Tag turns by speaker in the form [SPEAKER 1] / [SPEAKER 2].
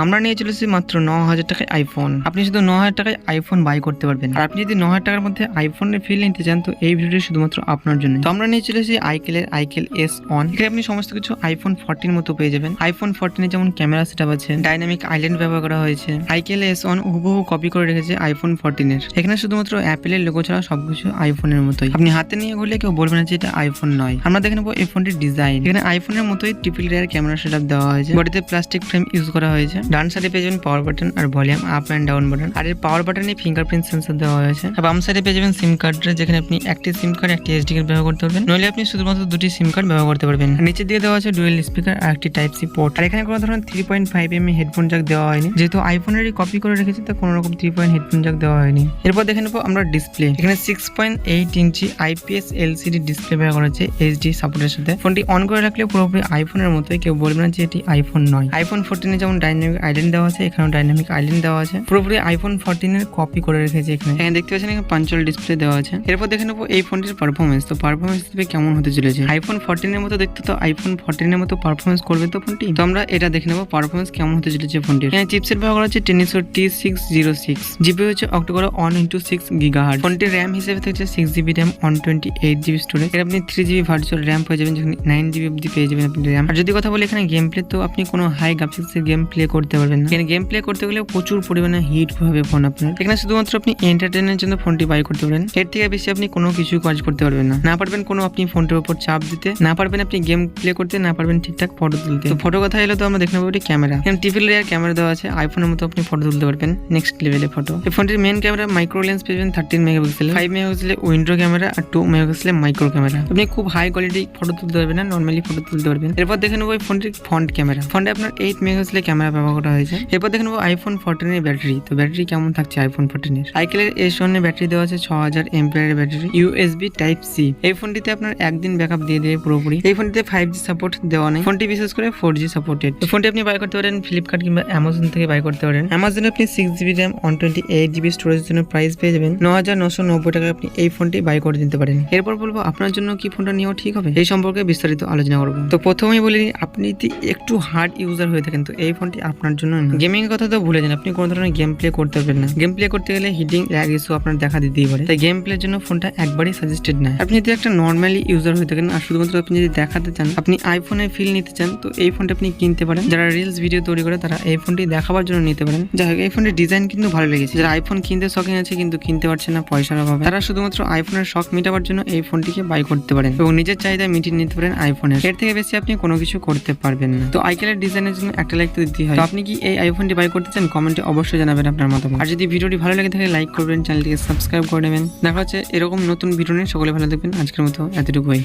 [SPEAKER 1] আমরা নিয়ে চলেছি মাত্র 9,000 টাকায় আইফোন। আপনি শুধু 9,000 টাকায় আইফোন বাই করতে পারবেন। আর আপনি যদি 9,000 টাকার মধ্যে আইফোনের ফিল নিতে চান তো এই ভিডিওটি শুধুমাত্র আপনার জন্য। তো আমরা নিয়ে চলেছি আইকেলের আইকেল S1। এখানে আপনি সমস্ত কিছু আইফোন 14 মতো পেয়ে যাবেন। আইফোন 14 যেমন ক্যামেরা সেটআপ আছে, ডাইনামিক আইল্যান্ড ব্যবহার করা হয়েছে। আইকেল S1 হুবহু কপি করে রেখেছে আইফোন 14 এর। এখানে শুধুমাত্র অ্যাপেলের লোগো ছাড়া সবকিছু আইফোনের মতোই। আপনি হাতে নিয়ে ঘুরলে কেউ বলবে না যে এটা আইফোন নয়। আমরা দেখে নেবো এই ফোনটির ডিজাইন। এখানে আইফোনের মতোই ট্রিপল লেয়ার ক্যামেরা সেটআপ দেওয়া হয়েছে। বডিতে প্লাস্টিক ফ্রেম ইউজ করা হয়েছে। ডান সাইডে পেয়ে যাবেন পাওয়ার বাটন আর volume up and down button. আর এর পাওয়ার বাটনে ফিঙ্গারপ্রিন্ট সেন্সর দেওয়া হয়েছে। আর বাম সাইডে পেয়ে যাবেন সিম কার্ড, যেখানে আপনি একটি সিম কার্ড একটি এসডি কার্ড ব্যবহার করতে পারবেন। নইলে আপনি শুধুমাত্র দুটি সিম কার্ড ব্যবহার করতে পারবেন। নিচের দিকে দেওয়া আছে ডুয়েল স্পিকার আর একটি টাইপ সি পোর্ট। আর এখানে কোনো ধরনের 3.5 mm হেডফোন জ্যাক দেওয়া হয়নি, যেহেতু আইফোনেরই কপি করে রেখেছে তো কোনো রকম 3 পয়েন্ট হেডফোন জ্যাক দেওয়া হয়নি। এরপর দেখে নেবো আমরা ডিসপ্লে। এখানে 6.8 ইঞ্চি IPS LCD ডিসপ্লে ব্যবহার করা হয়েছে HD সাপোর্টের সাথে। ফোনটি অন করে রাখলে পুরোপুরি আইফোনের মতোই, কেউ বলবে না যে এটি আইফোন নয়। আইফোন 14 যেমন ডাইনামিক আইল্যান্ড দেওয়া আছে, এখানেও ডাইনামিক আইল্যান্ড দেওয়া আছে। পুরোপুরি আইফোন 14 এর কপি করে রেখেছে। এখানে দেখতে পাচ্ছেন এখানে পাঞ্চুয়াল ডিসপ্লে দেওয়া আছে। এরপর দেখে নেবো এই ফোনটির পারফরমেন্স। তো পারফরমেন্স হিসেবে কেমন হতে চলেছে। আইফোন 14 এর মতো দেখতে, তো আইফোন 14 এর মতো পারফরমেন্স করবে তো ফোনটি। তো আমরা এটা দেখে নেবো পারফরমেন্স কেমন হতে চলেছে ফোনটির। এখানে চিপসেট ব্যবহার করা হচ্ছে Tensor T606। জিবি হচ্ছে অক্টোকোর 1x6 GHz। ফোনটির র্যাম হিসেবে থাকছে 6GB র্যাম 128GB স্টোরেজ। এর আপনি 3GB ভার্চুয়াল র্যাম পেয়ে যাবেন, যেখানে 9GB অবধি পেয়ে যাবেন আপনি র্যাম। আর যদি কথা বলি এখানে গেম প্লে, তো আপনি কোনো হাই গ্রাফিক্সের গেম প্লে করতে পারবেন না। এখানে গেম প্লে করতে গেলে প্রচুর পরিমাণে হিট হবে ফোন আপনার। এখানে শুধুমাত্র আপনি এন্টারটেইনমেন্টের জন্য ফোনটি বাই করতে পারেন। এর থেকে বেশি আপনি কোনো কিছু কাজ করতে পারবেন না। না পারবেন কোনো আপনি ফোনটির উপর চাপ দিতে, না পারবেন আপনি গেম প্লে করতে, না পারবেন ঠিকঠাক ফটো তুলতে। তো ফটো কথা এলো তো আমরা দেখে নেবো এটি ক্যামেরা। এখানে ট্রিপল লেয়ার ক্যামেরা দেওয়া আছে। আইফোনের মতো আপনি ফটো তুলতে পারবেন নেক্সট লেভেলে ফটো। এই ফোনটির মেইন ক্যামেরা মাইক্রো লেন্স পেয়েছেন 13 মেগাপিক্সেল, 5 মেগাপিক্সেল উইন্ডো ক্যামেরা আর 2 মেগাপিক্সেল মাইক্রো ক্যামেরা। আপনি খুব হাই কোয়ালিটি ফটো তুলতে পারবেন না, নর্মালি ফটো তুলতে পারবেন। এরপর দেখে নেবো এই ফোনটির ফ্রন্ট ক্যামেরা। ফ্রন্টে আপনার 8 মেগাপিক্সেল ক্যামেরা ব্যবহার করা হয়েছে। এরপর দেখে নেবো আইফোন 14 এর ব্যাটারি। তো ব্যাটারি কেমন থাকছে আইফোন 14 এর। আইকেলের S1 এর ব্যাটারি দেওয়া আছে 6000 mAh এর ব্যাটারি, USB টাইপ সি। এই ফোনটিতে আপনার একদিন ব্যাকআপ দিয়ে দেবে পুরোপুরি। এই ফোনটিতে 5G সাপোর্ট দেওয়া নেই। ফোনটি বিশেষ করে 4G সাপোর্টেড। এই ফোনটি আপনি বাই করতে পারেন ফ্লিপকার্ট কিংবা অ্যামাজন থেকে বাই করতে পারেন। অ্যামাজনে আপনি 6GB র্যাম 128GB স্টোরেজের জন্য প্রাইস পেয়ে যাবেন 9,990 টাকায়। আপনি এই ফোনটি বাই করে দিতে পারেন। এরপর বলবো আপনার জন্য কি ফোনটা নেওয়া ঠিক হবে, এই সম্পর্কে বিস্তারিত আলোচনা করবো। তো প্রথমেই বলি, আপনি যদি একটু হার্ড ইউজার হয়ে থাকেন তো এই ফোনটি আপনার জন্য না। গেমিং এর কথা তো ভুলে যান, আপনি কোনো ধরনের গেম প্লে করতে পারবেন না। গেম প্লে করতে গেলে হিটিং ল্যাগ ইস্যু আপনার দেখা দিতেই পারে। তাই গেম প্লের জন্য ফোনটা একবারই সাজেস্টেড না। আপনি যদি একটা নর্মালি ইউজার হয়ে থাকেন আর শুধুমাত্র আপনি যদি দেখাতে চান, আপনি আইফোনের ফিল নিতে চান, তো এই ফোনটা আপনি কিনতে পারেন। যারা রিলস ভিডিও তৈরি করে তারা এই ফোনটি দেখাবার জন্য নিতে পারেন। যাই হোক, এই ফোনটির ডিজাইন কিন্তু ভালো লেগেছে। যারা আইফোন কিনতে শখিন আছে কিন্তু কিনতে পারছে না পয়সার অভাবে, তারা শুধুমাত্র আইফোনের শখ মেটাবার জন্য এই ফোনটিকে বাই করতে পারেন এবং নিজের চাহিদা মিটিয়ে নিতে পারেন আইফোনের। এর থেকে বেশি আপনি কোনো কিছু করতে পারবেন না। তো আইকেলের ডিজাইনের জন্য একটা লাইক তো দিতেই হয়। তো আপনি কি এই আইফোনটি বাই করতে চান? কমেন্টে অবশ্যই জানাবেন আপনার মতামত। আর যদি ভিডিওটি ভালো লেগে থাকে লাইক করবেন, চ্যানেলটিকে সাবস্ক্রাইব করে নেবেন। দেখা হচ্ছে এরকম নতুন ভিডিও নিয়ে। সকলে ভালো থাকবেন। আজকের মতো এতটুকুই।